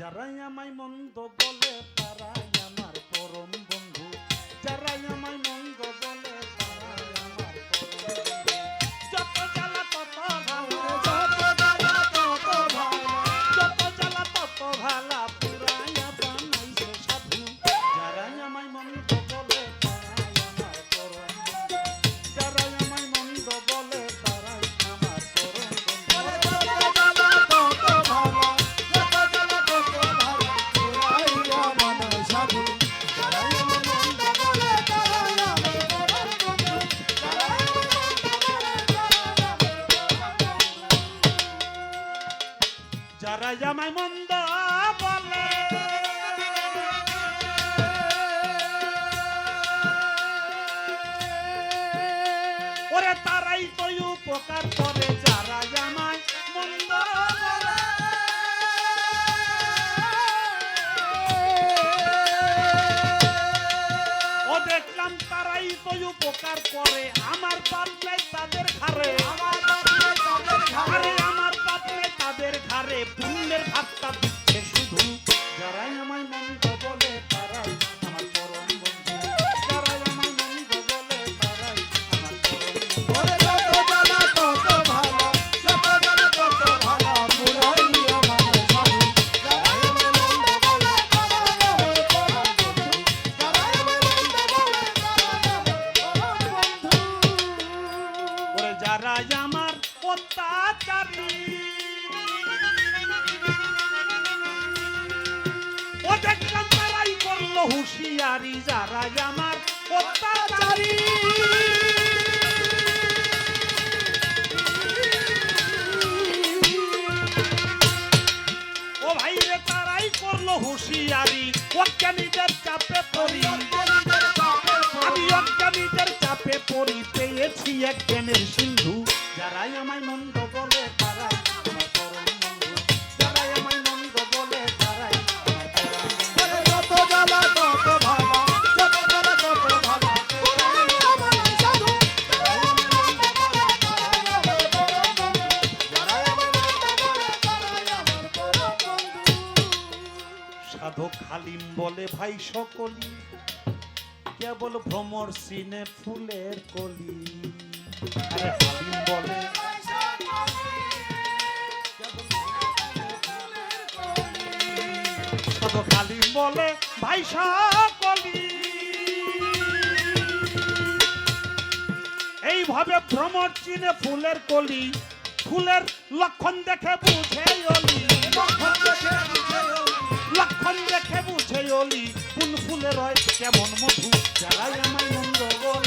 যারাই আমায় মন্দ বলে তারাই আমার পরম বন্ধু, যারাই আমায় মন্দ বলে তারাই আমার পরম বন্ধু। যত জ্বালা তত ভালো, যত জ্বালা তত ভালো, যত জ্বালা তত ভালা পুরাইয়া বানাইছে সাধু। যারাই আমায় মন্দ বলে তারাই আমার পরম বন্ধু, যারাই আমায় মন্দ বলে তারাই আমার পরম বন্ধু। যারা আমায় মন্দ বলে ওরে তারাই তো উপকার করে, যারা আমায় মন্দ বলে। ও দেখলাম তারাই তো উপকার করে, আমার পাপ নাই তাদের ঘাড়ে, আরে আমার পাপ নাই তাদের ঘাড়ে, পুণ্যের ভাগটা দিচ্ছে শুধু। যারাই আমায় মন্দ বলে তারাই আমার পরম বন্ধু, যারাই আমায় মন্দ বলে তারাই আমার পরম বন্ধু। ওরে যারাই আমার অত্যাচারী ও দেখলাম তারাই করলো হুঁশিয়ারি, যারা আমার অত্যাচারী ও ভাই রে তারাই করলো হুঁশিয়ারি। অজ্ঞানীদের চাপে পড়ি আমি, অজ্ঞানীদের চাপে পড়ি, পেয়েছি এক জ্ঞানের সিন্ধু। যারাই আমায় মন্দ বলে তারাই আমার পরম বন্ধু, যারাই আমায় মন্দ বলে তারাই আমার পরম বন্ধু। সাধক হালিম বলে ভাই সকলি, কেবল ভ্রমর সিনে ফুলের কলি। আরে হালিম বলে সাধক হালিম বলে ভাই সকলি, এইভাবে ভ্রমর চিনে ফুলের কলি, ফুলের লক্ষণ দেখে বুঝে অলি, লক্ষণ দেখে বুঝে অলি, কোন ফুলের হয় কেমন মধু। যারাই আমায় মন্দ বলে